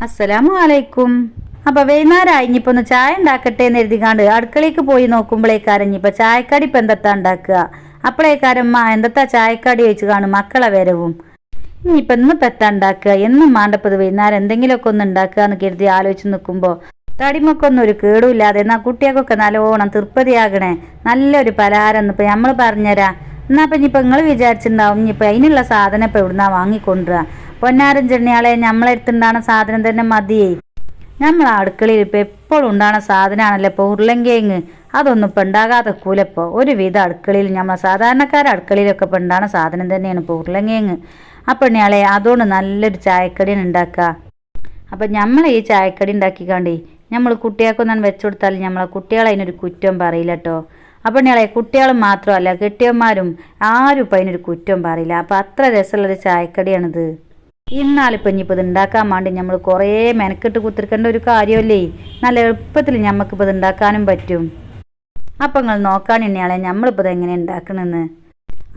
അസ്സലാമു അലൈക്കും. അപ്പോൾ വൈകുന്നേരം ഇനിയിപ്പോൾ ഒന്ന് ചായ ഉണ്ടാക്കട്ടെ എന്ന് എഴുതിക്കാണ്ട് അടുക്കളയ്ക്ക് പോയി നോക്കുമ്പോഴേക്കാരം ഇനിയിപ്പോൾ ചായക്കടി ഇപ്പം എന്തെത്താ ഉണ്ടാക്കുക. അപ്പോഴേക്കാരമ്മ എന്തെത്താ ചായക്കടി വെച്ച് കാണും മക്കളെ വരവും. ഇനിയിപ്പോൾ ഇന്നിപ്പോൾ എത്താ ഉണ്ടാക്കുക, എന്നും മാണ്ടപ്പത് വൈകുന്നേരം എന്തെങ്കിലുമൊക്കെ ഒന്ന് ഉണ്ടാക്കുക എന്ന് കരുതി ആലോചിച്ച് നിൽക്കുമ്പോൾ തടിമൊക്കൊന്നും ഒരു കേടുമില്ലാതെ എന്നാൽ കുട്ടികൾക്കൊക്കെ നല്ലോണം തൃപ്തിയാകണേ നല്ലൊരു പലഹാരം എന്നിപ്പോൾ നമ്മൾ പറഞ്ഞുതരാം. എന്നാൽ അപ്പം ഇനിയിപ്പോൾ നിങ്ങൾ വിചാരിച്ചിട്ടുണ്ടാവും ഇനിയിപ്പോൾ അതിനുള്ള സാധനം ഇപ്പോൾ എവിടുന്നാ വാങ്ങിക്കൊണ്ടുവരിക. പൊന്നാരം ചെണ്ണിയാളെ നമ്മളെടുത്തുണ്ടാകുന്ന സാധനം തന്നെ മതിയേ. നമ്മൾ അടുക്കളയിൽ ഇപ്പോൾ എപ്പോഴും ഉണ്ടാകുന്ന സാധനമാണല്ലോ ഇപ്പോൾ ഉരുളങ്കിഴങ്ങ്. അതൊന്നും ഇപ്പം ഉണ്ടാകാതെ കൂലപ്പോൾ ഒരുവിധം അടുക്കളയിൽ നമ്മൾ സാധാരണക്കാരുടെ അടുക്കളയിലൊക്കെ ഇപ്പം ഉണ്ടാകുന്ന സാധനം തന്നെയാണ് ഇപ്പോൾ ഉരുളങ്കിഴങ്ങ്. അപ്പം ഇയാളെ അതുകൊണ്ട് നല്ലൊരു ചായക്കടിയാണ് ഉണ്ടാക്കുക. അപ്പം നമ്മൾ ഈ ചായക്കടി ഉണ്ടാക്കിക്കാണ്ടേ നമ്മൾ കുട്ടികൾക്കൊന്നും വെച്ചു കൊടുത്താൽ നമ്മളെ കുട്ടികൾ അതിനൊരു കുറ്റം പറയില്ല കേട്ടോ. അപ്പം ഇയാളെ കുട്ടികൾ മാത്രമല്ല കെട്ടിയന്മാരും ആരും ഇപ്പം അതിനൊരു കുറ്റം പറയില്ല. അപ്പം അത്ര രസമുള്ളൊരു ചായക്കടിയാണിത്. ഇന്നാലിപ്പോൾ ഇനിയിപ്പോൾ ഇത് ഉണ്ടാക്കാൻ വേണ്ടി നമ്മൾ കുറേ മെനക്കെട്ട് കുത്തിരിക്കേണ്ട ഒരു കാര്യമല്ലേ. നല്ല എളുപ്പത്തിൽ ഞമ്മക്കിപ്പോൾ ഇത് ഉണ്ടാക്കാനും പറ്റും. അപ്പം നിങ്ങൾ നോക്കാനിയാളെ നമ്മളിപ്പോൾ ഇത് എങ്ങനെ ഉണ്ടാക്കണമെന്ന്.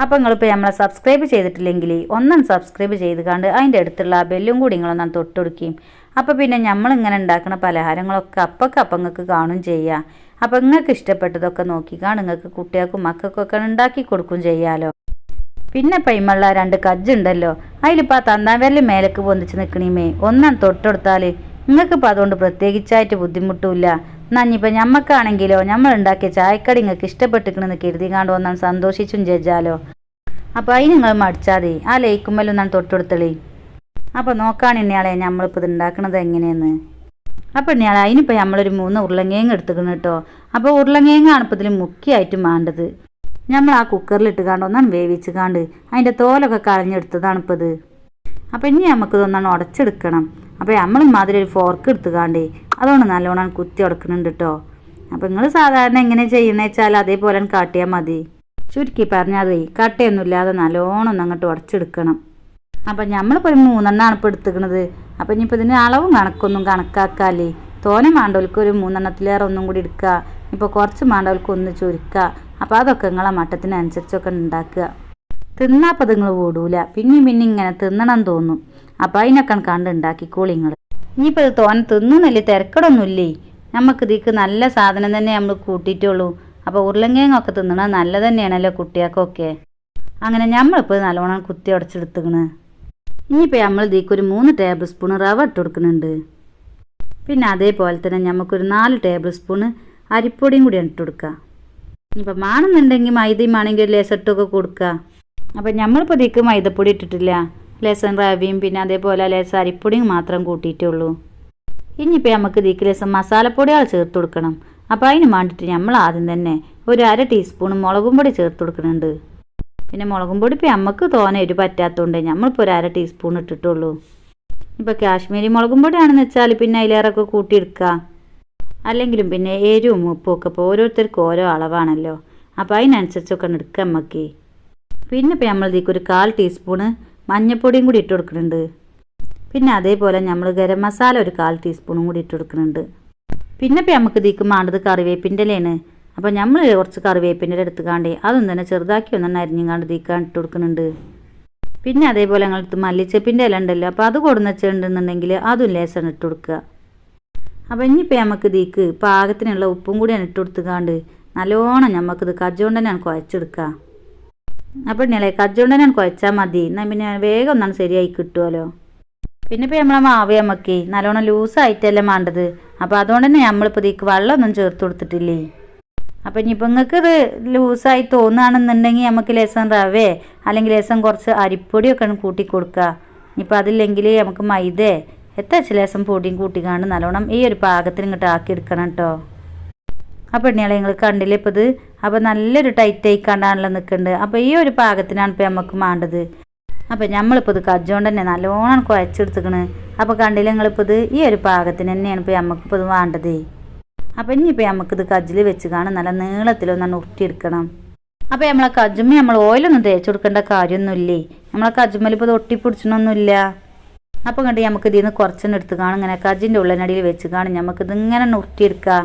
അപ്പം നിങ്ങളിപ്പോൾ നമ്മളെ സബ്സ്ക്രൈബ് ചെയ്തിട്ടില്ലെങ്കിൽ ഒന്നും സബ്സ്ക്രൈബ് ചെയ്ത് കണ്ട് അതിൻ്റെ അടുത്തുള്ള ആ ബെല്ലും കൂടി നിങ്ങളൊന്നാണ് തൊട്ടുകൊടുക്കുകയും അപ്പോൾ പിന്നെ നമ്മളിങ്ങനെ ഉണ്ടാക്കുന്ന പലഹാരങ്ങളൊക്കെ അപ്പം നിങ്ങൾക്ക് കാണും ചെയ്യുക. അപ്പം നിങ്ങൾക്ക് ഇഷ്ടപ്പെട്ടതൊക്കെ നോക്കിക്കാണ് നിങ്ങൾക്ക് കുട്ടികൾക്കും മക്കൾക്കൊക്കെ ഉണ്ടാക്കി കൊടുക്കും ചെയ്യാമല്ലോ. പിന്നെ പൈമുള്ള 2 കജ്ജുണ്ടല്ലോ, അതിലിപ്പോൾ ആ തന്താവരല് മേലേക്ക് പൊന്തിച്ച് നിൽക്കണീമേ ഒന്നാണ് തൊട്ടെടുത്താൽ നിങ്ങൾക്കിപ്പോൾ അതുകൊണ്ട് പ്രത്യേകിച്ചായിട്ട് ബുദ്ധിമുട്ടില്ല. നഞ്ഞിപ്പോൾ ഞമ്മക്കാണെങ്കിലോ നമ്മൾ ഉണ്ടാക്കിയ ചായക്കടി നിങ്ങൾക്ക് ഇഷ്ടപ്പെട്ടിക്കണമെന്ന് കരുതി കാണ്ട് ഒന്നാണ് സന്തോഷിച്ചും ജഡ്ജാലോ. അപ്പോൾ അതിന് നിങ്ങൾ മടിച്ചാതെ ആ ലയിക്കുമ്പല്ലൊന്നാണ് തൊട്ടെടുത്തളേ. അപ്പോൾ നോക്കാണിയാളെ നമ്മളിപ്പോൾ ഇത് ഉണ്ടാക്കണത് എങ്ങനെയെന്ന്. അപ്പോൾ ഇയാളെ അതിനിപ്പോൾ നമ്മളൊരു 3 ഉരുളങ്കിഴങ്ങ് എടുത്തുക്കണം കേട്ടോ. അപ്പോൾ ഉരുളങ്കിഴങ്ങാണ് ഇപ്പോൾ ഇതിൽ മുഖ്യമായിട്ടും വേണ്ടത്. നമ്മൾ ആ കുക്കറിലിട്ട് കാണ്ട് ഒന്നാണ് വേവിച്ച് കാണ്ട് അതിൻ്റെ തോലൊക്കെ കളഞ്ഞെടുത്തതാണ് ഇപ്പോൾ ഇത്. അപ്പോൾ ഇനി നമുക്കിതൊന്നാണ് ഉടച്ചെടുക്കണം. അപ്പോൾ നമ്മൾ മാതിരി ഒരു ഫോർക്ക് എടുത്ത് കാണ്ടേ അതുകൊണ്ട് നല്ലോണം കുത്തി ഉടക്കുന്നുണ്ട് കേട്ടോ. അപ്പോൾ നിങ്ങൾ സാധാരണ എങ്ങനെ ചെയ്യണമെന്ന് വെച്ചാൽ അതേപോലെ കാട്ടിയാൽ മതി. ചുരുക്കി പറഞ്ഞാൽ കട്ടയൊന്നുമില്ലാതെ നല്ലോണം ഒന്ന് അങ്ങോട്ട് ഉടച്ചെടുക്കണം. അപ്പം നമ്മളിപ്പോൾ ഒരു 3 എണ്ണമാണ് ഇപ്പോൾ എടുത്തുക്കണത്. അപ്പം ഇനിയിപ്പോൾ ഇതിന് അളവും കണക്കൊന്നും കണക്കാക്കാല്ലേ. തോനെ മാണ്ടവർക്ക് ഒരു 3 എണ്ണത്തിലേറെ ഒന്നും കൂടി എടുക്കുക. ഇപ്പോൾ കുറച്ച് മാണ്ടവർക്ക് ഒന്ന് ചുരുക്കുക. അപ്പോൾ അതൊക്കെ നിങ്ങളെ മട്ടത്തിനനുസരിച്ചൊക്കെ ഉണ്ടാക്കുക. തിന്നാപ്പോൾ നിങ്ങൾ ഓടൂല, പിന്നെയും ഇങ്ങനെ തിന്നണം തോന്നും. അപ്പോൾ അതിനൊക്കെ കണ്ട് ഉണ്ടാക്കിക്കോളി നിങ്ങൾ. ഇനിയിപ്പോൾ ഇത് തോനെ തിന്നുന്നില്ലേ, തിരക്കടൊന്നുമില്ലേ. നമുക്ക് ഇതിക്ക് നല്ല സാധനം തന്നെ നമ്മൾ കൂട്ടിയിട്ടുള്ളൂ. അപ്പോൾ ഉരുളങ്കിഴങ്ങൊക്കെ തിന്നണത് നല്ല തന്നെയാണല്ലോ കുട്ടികൾക്കൊക്കെ. അങ്ങനെ നമ്മളിപ്പോൾ നല്ലോണം കുത്തി ഉടച്ചെടുത്തുക്കണ്. ഇനിയിപ്പോൾ നമ്മൾ ഇതിക്ക് ഒരു 3 ടേബിൾ സ്പൂൺ റവ ഇട്ട് കൊടുക്കുന്നുണ്ട്. പിന്നെ അതേപോലെ തന്നെ നമുക്കൊരു 4 ടേബിൾ സ്പൂൺ അരിപ്പൊടിയും കൂടി ഇട്ട് കൊടുക്കുക. ഇനിയിപ്പോൾ മാണെന്നുണ്ടെങ്കിൽ മൈദയും ആണെങ്കിൽ ഒരു ലേസട്ടൊക്കെ കൊടുക്കുക. അപ്പം നമ്മളിപ്പോൾ ഇതിക്ക് മൈദപ്പൊടി ഇട്ടിട്ടില്ല, ലേസം റവയും പിന്നെ അതേപോലെ ലേസം അരിപ്പൊടിയും മാത്രം കൂട്ടിയിട്ടുള്ളൂ. ഇനിയിപ്പോൾ നമുക്ക് ഇതിക്ക് ലേസം മസാലപ്പൊടികൾ ചേർത്ത് കൊടുക്കണം. അപ്പോൾ അതിന് വേണ്ടിയിട്ട് നമ്മൾ ആദ്യം തന്നെ ഒരു 1/2 ടീസ്പൂൺ മുളകും പൊടി ചേർത്ത് കൊടുക്കുന്നുണ്ട്. പിന്നെ മുളകും പൊടി ഇപ്പോൾ നമുക്ക് തോനെ ഒരു പറ്റാത്തതുകൊണ്ട് നമ്മളിപ്പോൾ ഒരു 1/2 ടീസ്പൂൺ ഇട്ടിട്ടുള്ളൂ. ഇപ്പോൾ കാശ്മീരി മുളകും പൊടിയാണെന്ന് വെച്ചാൽ പിന്നെ അതിലേറൊക്കെ കൂട്ടിയെടുക്കുക. അല്ലെങ്കിലും പിന്നെ എരിവും ഉപ്പും ഒക്കെ ഇപ്പോൾ ഓരോരുത്തർക്കും ഓരോ അളവാണല്ലോ. അപ്പോൾ അതിനനുസരിച്ചൊക്കെ എടുക്കുക നമുക്ക്. പിന്നെ ഇപ്പോൾ നമ്മൾ ഇതിലേക്ക് ഒരു 1/4 ടീസ്പൂണ് മഞ്ഞൾപ്പൊടിയും കൂടി ഇട്ട് കൊടുക്കുന്നുണ്ട്. പിന്നെ അതേപോലെ നമ്മൾ ഗരം മസാല ഒരു 1/4 ടീസ്പൂണും കൂടി ഇട്ട് കൊടുക്കുന്നുണ്ട്. പിന്നെ ഇപ്പോൾ നമുക്ക് ഇതിലേക്ക് വേണ്ടത് കറിവേപ്പിൻ്റെ ഇലയാണ്. അപ്പോൾ നമ്മൾ കുറച്ച് കറിവേപ്പിൻ്റെ ഇല എടുത്തുകാണ്ടേ അതൊന്നും തന്നെ ചെറുതാക്കി ഒന്നും അരിഞ്ഞുകാണ്ട് ഇതിക്കാൻ ഇട്ട് കൊടുക്കുന്നുണ്ട്. പിന്നെ അതേപോലെ ഞങ്ങളടുത്ത് മല്ലിച്ചപ്പിൻ്റെ ഇല ഉണ്ടല്ലോ, അപ്പോൾ അത് കൊടുന്ന് വെച്ചിട്ടുണ്ടെന്നുണ്ടെങ്കിൽ അതും ലേശം ഇട്ട് കൊടുക്കുക. അപ്പോൾ ഇനിയിപ്പോൾ നമുക്ക് ഇതിക്ക് പാകത്തിനുള്ള ഉപ്പും കൂടിയാണ് ഇട്ട് കൊടുത്തുകാണ്ട് നല്ലോണം നമുക്കിത് കജ്ജോണ്ട് തന്നെയാണ് കുഴച്ചെടുക്കുക. അപ്പോൾ ഇന്നലെ കജ്ജോണ്ട് തന്നെയാണ് കുഴച്ചാൽ മതി, എന്നാൽ പിന്നെ വേഗം ഒന്നാണ് ശരിയായി കിട്ടുമല്ലോ. പിന്നെ ഇപ്പോൾ നമ്മളെ മാവ് നമുക്ക് നല്ലോണം ലൂസായിട്ടല്ലേ വേണ്ടത്. അപ്പോൾ അതുകൊണ്ട് തന്നെ നമ്മളിപ്പോൾ ഇതിക്ക് വെള്ളമൊന്നും ചേർത്ത് കൊടുത്തിട്ടില്ലേ. അപ്പം ഇനിയിപ്പോൾ നിങ്ങൾക്കിത് ലൂസായി തോന്നുകയാണെന്നുണ്ടെങ്കിൽ നമുക്ക് ലേസം റവേ അല്ലെങ്കിൽ ലേസം കുറച്ച് അരിപ്പൊടിയൊക്കെ കൂട്ടി കൊടുക്കുക. ഇനിയിപ്പോൾ അതില്ലെങ്കിൽ നമുക്ക് മൈദേ ലേസം പൊടിയും കൂട്ടിക്കാണ്ട് നല്ലോണം ഈ ഒരു പാകത്തിന് ഇങ്ങോട്ട് ആക്കിയെടുക്കണം കേട്ടോ. അപ്പോൾ ഇനിയാളെ നിങ്ങൾ കണ്ടില്ലേ ഇപ്പോൾ ഇത്. അപ്പോൾ നല്ലൊരു ടൈറ്റ് ആയിക്കാണ്ടാണല്ലോ നിൽക്കുന്നുണ്ട്. അപ്പോൾ ഈ ഒരു പാകത്തിനാണ് ഇപ്പോൾ നമുക്ക് വേണ്ടത്. അപ്പോൾ നമ്മളിപ്പോൾ ഇത് കജ്ജോണ്ട് തന്നെ നല്ലോണം കുഴച്ചെടുത്തിക്കണ്. അപ്പോൾ കണ്ടില്ലേ നിങ്ങളിപ്പോൾ ഇത് ഈ ഒരു പാകത്തിന് തന്നെയാണ് ഇപ്പോൾ നമുക്കിപ്പോൾ ഇത് വേണ്ടത്. അപ്പോൾ ഇനിയിപ്പോൾ നമുക്കിത് കജ്ജിൽ വെച്ച് കാണും നല്ല നീളത്തിലൊന്നാണ് ഉരുട്ടിയെടുക്കണം. അപ്പോൾ നമ്മളെ കജ്ജുമ്മ നമ്മൾ ഓയിലൊന്നും തേച്ച് കൊടുക്കേണ്ട കാര്യമൊന്നുമില്ലേ. നമ്മളെ കജ്ജുമ്മൽ ഇപ്പോൾ ഇത് ഒട്ടിപ്പിടിച്ചണമൊന്നുമില്ല. അപ്പോൾ കണ്ട് നമുക്ക് ഇതിൽ നിന്ന് കുറച്ചെണ്ണം എടുത്ത് കാണും ഇങ്ങനെ കജ്ജിൻ്റെ ഉള്ളനടിയിൽ വെച്ച് കാണും നമുക്കിത് ഇങ്ങനെ ഉരുട്ടിയെടുക്കുക.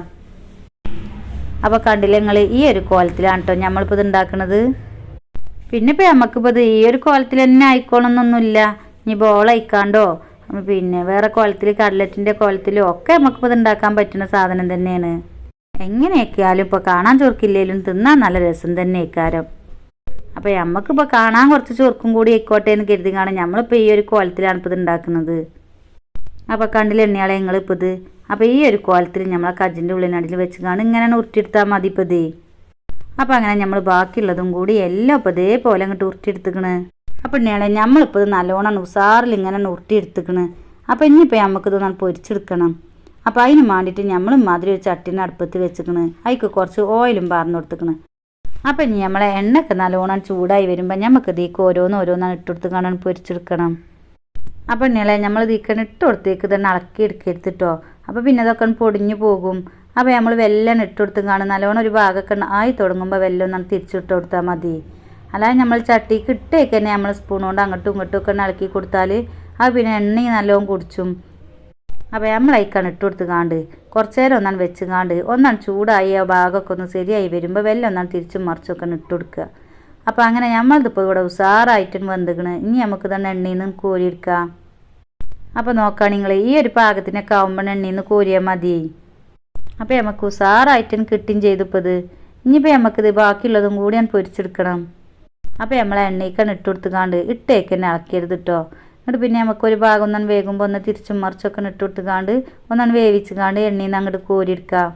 അപ്പോൾ കണ്ടില്ലേ നിങ്ങൾ ഈ ഒരു കോലത്തിലാണ് കേട്ടോ നമ്മളിപ്പോൾ ഇത് ഉണ്ടാക്കുന്നത്. പിന്നെ ഇപ്പോൾ നമുക്കിപ്പോൾ ഇത് ഈ ഒരു കോലത്തിൽ തന്നെ ആയിക്കോണമെന്നൊന്നുമില്ല. ഇനി ബോളയക്കാണ്ടോ പിന്നെ വേറെ കോലത്തിൽ കട്ലറ്റിൻ്റെ കോലത്തിലും ഒക്കെ നമുക്കിപ്പോൾ ഇത് ഉണ്ടാക്കാൻ പറ്റുന്ന സാധനം തന്നെയാണ്. എങ്ങനെയൊക്കെയാലും ഇപ്പോൾ കാണാൻ ചൊറുക്കില്ലേലും തിന്നാൻ നല്ല രസം തന്നെ ഇക്കാരം. അപ്പോൾ നമുക്കിപ്പോൾ കാണാൻ കുറച്ച് ചൊറുക്കും കൂടി ആയിക്കോട്ടെ എന്ന് കരുതി കാണാൻ നമ്മളിപ്പോൾ ഈ ഒരു കോലത്തിലാണ് ഇപ്പോൾ ഇത് ഉണ്ടാക്കുന്നത്. അപ്പോൾ കണ്ടില്ല എണ്ണയാളെ നിങ്ങളിപ്പോൾ ഇത്. അപ്പോൾ ഈ ഒരു കോലത്തിൽ നമ്മളെ കജിൻ്റെ ഉള്ളിനടിയിൽ വെച്ച് കാണും ഇങ്ങനെ ഉരുട്ടിയെടുത്താൽ മതി ഇപ്പോൾ ഇത്. അപ്പോൾ അങ്ങനെ നമ്മൾ ബാക്കിയുള്ളതും കൂടി എല്ലാം ഇപ്പോൾ ഇതേപോലെ അങ്ങോട്ട് ഉരുട്ടിയെടുത്തിക്കണ്. അപ്പോൾ എണ്ണയാളെ നമ്മളിപ്പോൾ ഇത് നല്ലോണം ഉസാറിൽ ഇങ്ങനെ ഉരുട്ടിയെടുത്തിക്കണ്. അപ്പോൾ ഇനിയിപ്പോൾ നമുക്കിത് പൊരിച്ചെടുക്കണം. അപ്പോൾ അതിന് വേണ്ടിയിട്ട് നമ്മൾ മാതിരി ഒരു ചട്ടിന് അടുപ്പത്ത് വെച്ചിക്കണ്. അതിക്ക് കുറച്ച് ഓയിലും പാർന്ന് കൊടുത്തിക്കണ്. അപ്പം ഇനി നമ്മളെ എണ്ണയൊക്കെ നല്ലോണം ചൂടായി വരുമ്പോൾ നമുക്ക് ഇതിക്ക് ഓരോന്നാണ് ഇട്ടുകൊടുത്ത് കാണാൻ പൊരിച്ചെടുക്കണം. അപ്പം എണ്ണകളെ നമ്മൾ ഇതിക്ക് ഇട്ട് കൊടുത്തേക്ക് തന്നെ ഇളക്കി എടുക്കരുത്തിട്ടോ. അപ്പോൾ പിന്നെ അതൊക്കെ പൊടിഞ്ഞു പോകും. അപ്പോൾ നമ്മൾ വെല്ലം ഇട്ട് കൊടുത്ത് കാണും നല്ലോണം ഒരു ഭാഗമൊക്കെ ആയി തുടങ്ങുമ്പോൾ വെല്ലം ഒന്നാണ് തിരിച്ചിട്ട് കൊടുത്താൽ മതി. അല്ലാതെ നമ്മൾ ചട്ടിക്ക് ഇട്ടേക്ക് തന്നെ നമ്മൾ സ്പൂൺ കൊണ്ട് അങ്ങോട്ടും ഇങ്ങോട്ടും ഒക്കെ ഇളക്കി കൊടുത്താൽ അത് പിന്നെ എണ്ണ നല്ലോണം കുടിച്ചും. അപ്പോൾ നമ്മൾ അതിക്കാണ് ഇട്ട് കൊടുത്ത് കാണ്ട് കുറച്ച് നേരം ഒന്നാണ് വെച്ച് കാണ്ട് ഒന്നാണ് ചൂടായി ആ ഭാഗമൊക്കെ ഒന്ന് ശരിയായി വരുമ്പോൾ വെല്ലം ഒന്നാണ് തിരിച്ചും മറിച്ചൊക്കെ ഇട്ട് കൊടുക്കുക. അപ്പോൾ അങ്ങനെ നമ്മളിതിപ്പോൾ ഇവിടെ ഉസാറായിട്ടും വെന്തിക്കണ്. ഇനി നമുക്ക് തന്നെ എണ്ണയിൽ നിന്ന് കോരിയെടുക്കാം. അപ്പോൾ നോക്കാം നിങ്ങൾ ഈ ഒരു പാകത്തിനൊക്കെ ആവുമ്പോൾ എണ്ണയിൽ നിന്ന് കോരിയാൽ മതി. അപ്പോൾ നമുക്ക് ഉസാറായിട്ടും കിട്ടുകയും ചെയ്തിപ്പോൾ ഇത്. ഇനിയിപ്പോൾ നമുക്കിത് ബാക്കിയുള്ളതും കൂടി ഞാൻ പൊരിച്ചെടുക്കണം. അപ്പോൾ നമ്മൾ എണ്ണയ്ക്കാണ് ഇട്ട് കൊടുത്ത് കാണ്ട് ഇട്ടേക്ക് തന്നെ ഇളക്കിയത് കേട്ടോ. എന്നിട്ട് പിന്നെ നമുക്കൊരു ഭാഗം ഒന്നാണ് വേകുമ്പോൾ ഒന്ന് തിരിച്ചും മറിച്ചൊക്കെ ഇട്ട് കൊടുത്ത് കാണ്ട് ഒന്നാണ് വേവിച്ച് കാണ്ട് എണ്ണയിൽ നിന്ന് അങ്ങോട്ട് കോരിയെടുക്കാം.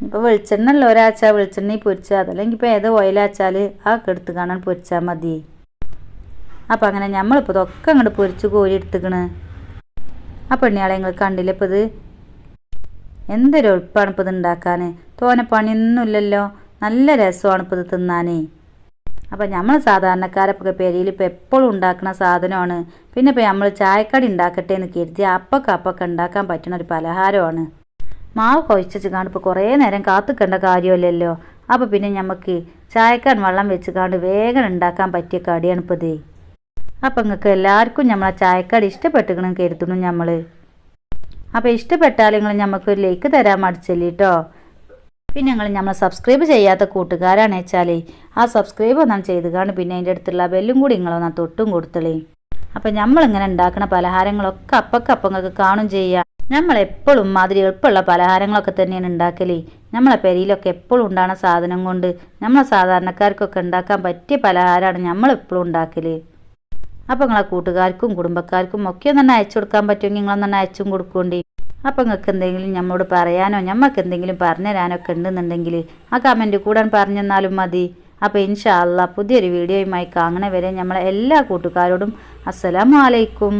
ഇപ്പോൾ വെളിച്ചെണ്ണ ഉള്ള ഒരാച്ചാൽ വെളിച്ചെണ്ണയിൽ പൊരിച്ചാൽ അതല്ലെങ്കിൽ ഇപ്പോൾ ഏതോ ഓയിലാച്ചാൽ അതൊക്കെ എടുത്ത് കാണാൻ പൊരിച്ചാൽ മതി. അപ്പോൾ അങ്ങനെ നമ്മളിപ്പോൾ ഇതൊക്കെ അങ്ങോട്ട് പൊരിച്ച് കോരി എടുത്തിക്കണ്. അപ്പോൾ എണ്ണയാളെ നിങ്ങൾ കണ്ടില്ല ഇപ്പോൾ ഇത് എന്തൊരു എളുപ്പമാണ് ഇപ്പോൾ ഇത് ഉണ്ടാക്കാൻ. തോനെ പണിയൊന്നുമില്ലല്ലോ, നല്ല രസമാണ് ഇപ്പോൾ ഇത് തിന്നാൻ. അപ്പോൾ നമ്മൾ സാധാരണക്കാരൊക്കെ പെരിയിൽ ഇപ്പോൾ എപ്പോഴും ഉണ്ടാക്കുന്ന സാധനമാണ്. പിന്നെ ഇപ്പോൾ നമ്മൾ ചായക്കടി ഉണ്ടാക്കട്ടെ എന്ന് കരുതി അപ്പൊക്കെ ഉണ്ടാക്കാൻ പറ്റുന്ന ഒരു പലഹാരമാണ്. മാവ് കുഴച്ച് കാണ്ട് ഇപ്പോൾ കുറേ നേരം കാത്തുക്കേണ്ട കാര്യമല്ലല്ലോ. അപ്പോൾ പിന്നെ നമുക്ക് ചായക്കാൻ വെള്ളം വെച്ച് കാണ്ട് വേഗം ഉണ്ടാക്കാൻ പറ്റിയ കടിയാണ് ഇപ്പോൾ ഇത്. അപ്പം നിങ്ങൾക്ക് എല്ലാവർക്കും നമ്മളെ ചായക്കടി ഇഷ്ടപ്പെട്ടിക്കണമെന്ന് കരുതുന്നു നമ്മൾ. അപ്പോൾ ഇഷ്ടപ്പെട്ടാൽ നിങ്ങൾ നമുക്കൊരു ലൈക്ക് തരാൻ മടിച്ചല്ലേ കേട്ടോ. പിന്നെ നമ്മൾ സബ്സ്ക്രൈബ് ചെയ്യാത്ത കൂട്ടുകാരാണ് വെച്ചാൽ ആ സബ്സ്ക്രൈബ് ഒന്നാണ് ചെയ്ത് കാണും. പിന്നെ അതിൻ്റെ അടുത്തുള്ള ബെല്ലും കൂടി നിങ്ങളൊന്നാ തൊട്ടും കൊടുത്തളേ. അപ്പം നമ്മളിങ്ങനെ ഉണ്ടാക്കുന്ന പലഹാരങ്ങളൊക്കെ അപ്പങ്ങൾക്ക് കാണും ചെയ്യാം. നമ്മളെപ്പോഴും മാതിരി എളുപ്പമുള്ള പലഹാരങ്ങളൊക്കെ തന്നെയാണ് ഉണ്ടാക്കലേ. നമ്മളെ പെരിയിലൊക്കെ എപ്പോഴും ഉണ്ടാകുന്ന സാധനം കൊണ്ട് നമ്മളെ സാധാരണക്കാർക്കൊക്കെ ഉണ്ടാക്കാൻ പറ്റിയ പലഹാരമാണ് നമ്മളെപ്പോഴും ഉണ്ടാക്കൽ. അപ്പോൾ നിങ്ങളെ കൂട്ടുകാർക്കും കുടുംബക്കാർക്കും ഒക്കെ ഒന്നെ അയച്ചു കൊടുക്കാൻ പറ്റുമെങ്കിൽ നിങ്ങളൊന്നെ അയച്ചും കൊടുക്കേണ്ടി. അപ്പം നിങ്ങൾക്ക് എന്തെങ്കിലും നമ്മളോട് പറയാനോ ഞമ്മക്ക് എന്തെങ്കിലും പറഞ്ഞു തരാനോ ഒക്കെ ഉണ്ടെന്നുണ്ടെങ്കിൽ ആ കമൻറ്റ് കൂടാൻ പറഞ്ഞു തന്നാലും മതി. അപ്പോൾ ഇൻഷാ അല്ലാഹ് പുതിയൊരു വീഡിയോയുമായി കാണണ വരെ നമ്മളെ എല്ലാ കൂട്ടുകാരോടും അസ്സലാമു അലൈക്കും.